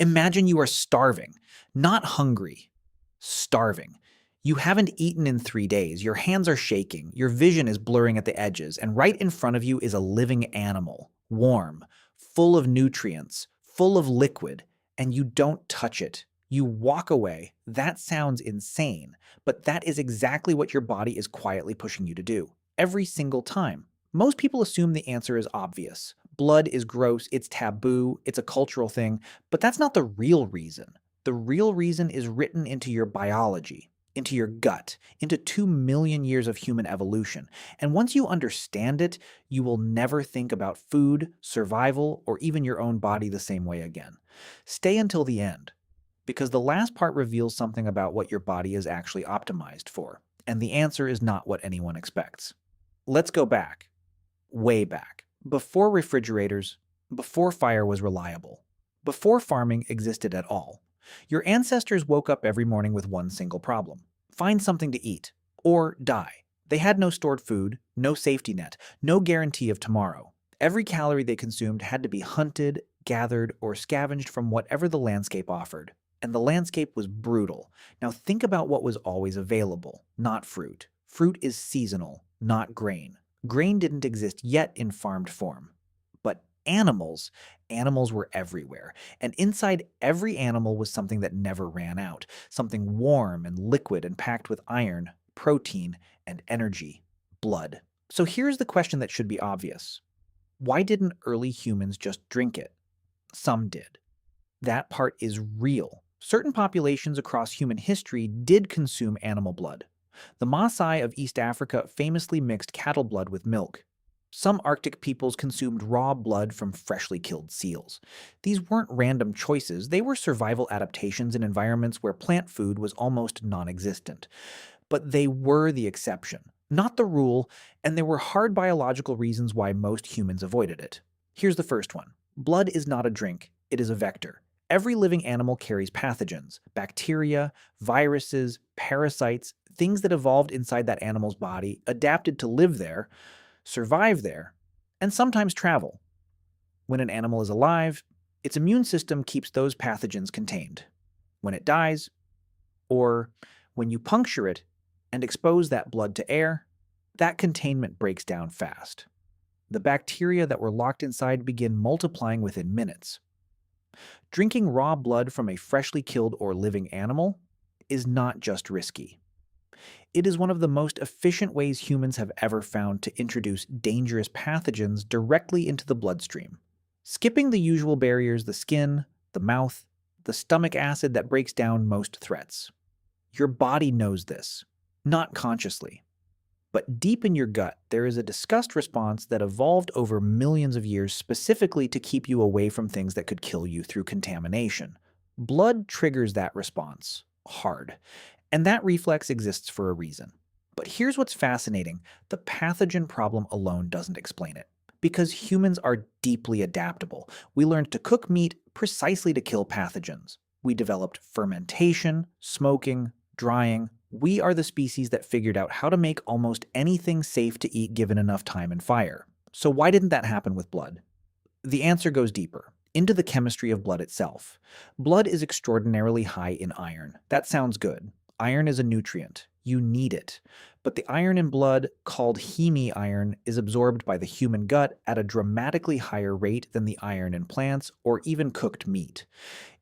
Imagine you are starving, not hungry, starving. You haven't eaten in 3 days, your hands are shaking, your vision is blurring at the edges, and right in front of you is a living animal, warm, full of nutrients, full of liquid, and you don't touch it. You walk away. That sounds insane, but that is exactly what your body is quietly pushing you to do. Every single time. Most people assume the answer is obvious. Blood is gross, it's taboo, it's a cultural thing, but that's not the real reason. The real reason is written into your biology, into your gut, into 2 million years of human evolution. And once you understand it, you will never think about food, survival, or even your own body the same way again. Stay until the end, because the last part reveals something about what your body is actually optimized for. And the answer is not what anyone expects. Let's go back, way back. Before refrigerators, before fire was reliable, before farming existed at all, your ancestors woke up every morning with one single problem: find something to eat, or die. They had no stored food, no safety net, no guarantee of tomorrow. Every calorie they consumed had to be hunted, gathered, or scavenged from whatever the landscape offered. And the landscape was brutal. Now think about what was always available, not fruit. Fruit is seasonal, not grain. Grain didn't exist yet in farmed form. But animals were everywhere. And inside every animal was something that never ran out, something warm and liquid and packed with iron, protein, and energy: blood. So here's the question that should be obvious. Why didn't early humans just drink it? Some did. That part is real. Certain populations across human history did consume animal blood. The Maasai of East Africa famously mixed cattle blood with milk. Some Arctic peoples consumed raw blood from freshly killed seals. These weren't random choices, they were survival adaptations in environments where plant food was almost non-existent. But they were the exception, not the rule, and there were hard biological reasons why most humans avoided it. Here's the first one. Blood is not a drink, it is a vector. Every living animal carries pathogens: bacteria, viruses, parasites, things that evolved inside that animal's body, adapted to live there, survive there, and sometimes travel. When an animal is alive, its immune system keeps those pathogens contained. When it dies, or when you puncture it and expose that blood to air, that containment breaks down fast. The bacteria that were locked inside begin multiplying within minutes. Drinking raw blood from a freshly killed or living animal is not just risky. It is one of the most efficient ways humans have ever found to introduce dangerous pathogens directly into the bloodstream, skipping the usual barriers: the skin, the mouth, the stomach acid that breaks down most threats. Your body knows this, not consciously. But deep in your gut, there is a disgust response that evolved over millions of years specifically to keep you away from things that could kill you through contamination. Blood triggers that response hard, and that reflex exists for a reason. But here's what's fascinating: the pathogen problem alone doesn't explain it. Because humans are deeply adaptable. We learned to cook meat precisely to kill pathogens. We developed fermentation, smoking, drying. We are the species that figured out how to make almost anything safe to eat given enough time and fire. So why didn't that happen with blood? The answer goes deeper, into the chemistry of blood itself. Blood is extraordinarily high in iron. That sounds good. Iron is a nutrient. You need it. But the iron in blood, called heme iron, is absorbed by the human gut at a dramatically higher rate than the iron in plants or even cooked meat.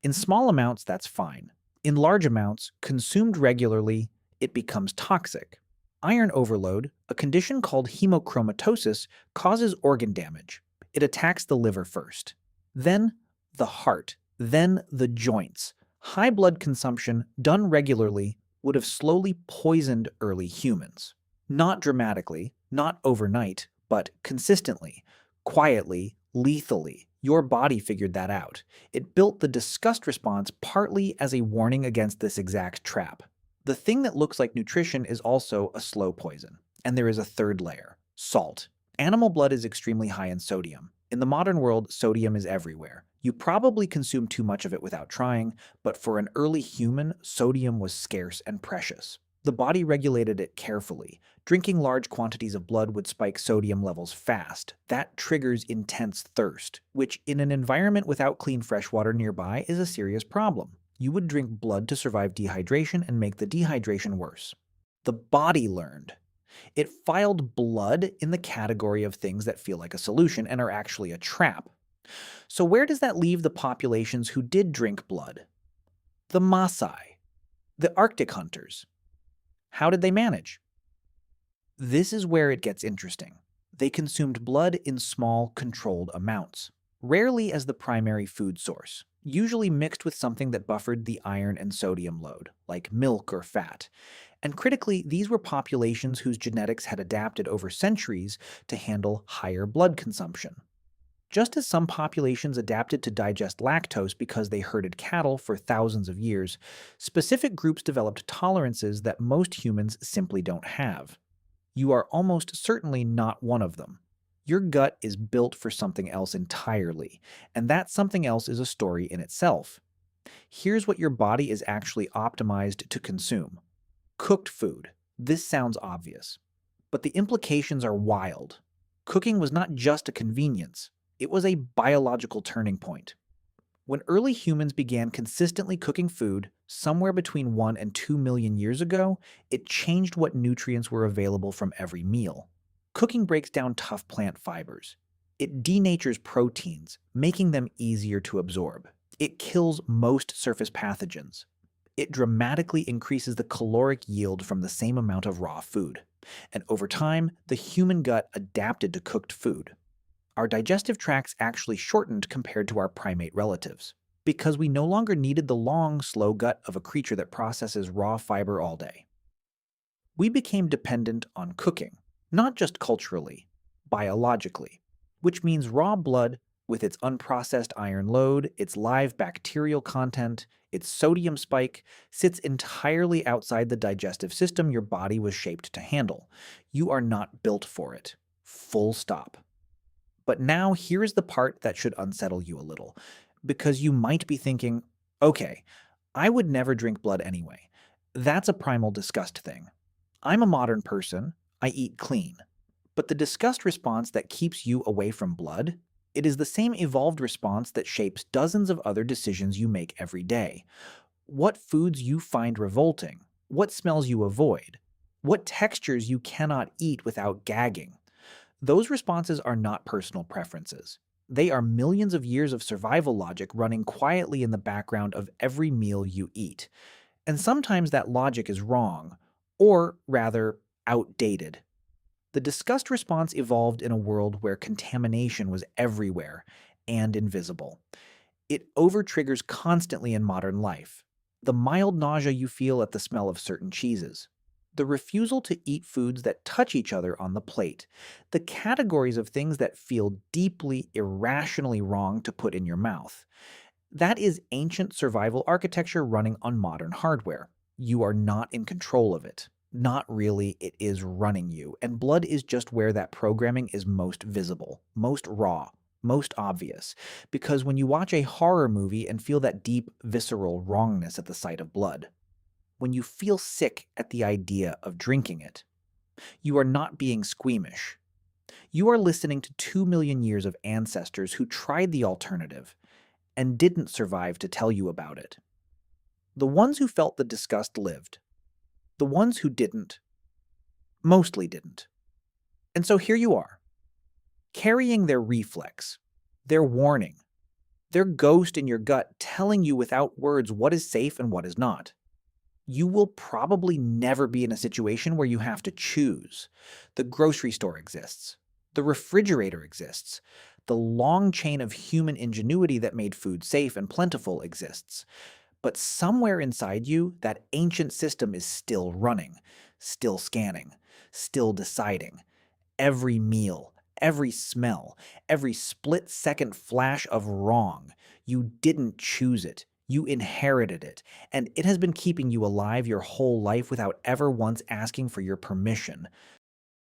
In small amounts, that's fine. In large amounts, consumed regularly, it becomes toxic. Iron overload, a condition called hemochromatosis, causes organ damage. It attacks the liver first, then the heart, then the joints. High blood consumption, done regularly, would have slowly poisoned early humans. Not dramatically, not overnight, but consistently, quietly, lethally. Your body figured that out. It built the disgust response partly as a warning against this exact trap. The thing that looks like nutrition is also a slow poison. And there is a third layer: salt. Animal blood is extremely high in sodium. In the modern world, sodium is everywhere. You probably consume too much of it without trying, but for an early human, sodium was scarce and precious. The body regulated it carefully. Drinking large quantities of blood would spike sodium levels fast. That triggers intense thirst, which in an environment without clean fresh water nearby is a serious problem. You would drink blood to survive dehydration and make the dehydration worse. The body learned. It filed blood in the category of things that feel like a solution and are actually a trap. So where does that leave the populations who did drink blood? The Maasai, the Arctic hunters. How did they manage? This is where it gets interesting. They consumed blood in small, controlled amounts, rarely as the primary food source, usually mixed with something that buffered the iron and sodium load, like milk or fat. And critically, these were populations whose genetics had adapted over centuries to handle higher blood consumption. Just as some populations adapted to digest lactose because they herded cattle for thousands of years, specific groups developed tolerances that most humans simply don't have. You are almost certainly not one of them. Your gut is built for something else entirely, and that something else is a story in itself. Here's what your body is actually optimized to consume: cooked food. This sounds obvious, but the implications are wild. Cooking was not just a convenience. It was a biological turning point. When early humans began consistently cooking food, somewhere between 1 and 2 million years ago, it changed what nutrients were available from every meal. Cooking breaks down tough plant fibers. It denatures proteins, making them easier to absorb. It kills most surface pathogens. It dramatically increases the caloric yield from the same amount of raw food. And over time, the human gut adapted to cooked food. Our digestive tracts actually shortened compared to our primate relatives, because we no longer needed the long, slow gut of a creature that processes raw fiber all day. We became dependent on cooking, not just culturally, biologically, which means raw blood, with its unprocessed iron load, its live bacterial content, its sodium spike, sits entirely outside the digestive system your body was shaped to handle. You are not built for it. Full stop. But now here is the part that should unsettle you a little, because you might be thinking, okay, I would never drink blood anyway. That's a primal disgust thing. I'm a modern person, I eat clean. But the disgust response that keeps you away from blood, it is the same evolved response that shapes dozens of other decisions you make every day. What foods you find revolting, what smells you avoid, what textures you cannot eat without gagging. Those responses are not personal preferences. They are millions of years of survival logic running quietly in the background of every meal you eat. And sometimes that logic is wrong, or rather, outdated. The disgust response evolved in a world where contamination was everywhere and invisible. It overtriggers constantly in modern life. The mild nausea you feel at the smell of certain cheeses, the refusal to eat foods that touch each other on the plate, the categories of things that feel deeply, irrationally wrong to put in your mouth. That is ancient survival architecture running on modern hardware. You are not in control of it. Not really, it is running you, and blood is just where that programming is most visible, most raw, most obvious. Because when you watch a horror movie and feel that deep, visceral wrongness at the sight of blood, when you feel sick at the idea of drinking it, you are not being squeamish. You are listening to 2 million years of ancestors who tried the alternative and didn't survive to tell you about it. The ones who felt the disgust lived. The ones who didn't, mostly didn't. And so here you are, carrying their reflex, their warning, their ghost in your gut telling you without words what is safe and what is not. You will probably never be in a situation where you have to choose. The grocery store exists. The refrigerator exists. The long chain of human ingenuity that made food safe and plentiful exists. But somewhere inside you, that ancient system is still running, still scanning, still deciding. Every meal, every smell, every split-second flash of wrong. You didn't choose it. You inherited it, and it has been keeping you alive your whole life without ever once asking for your permission.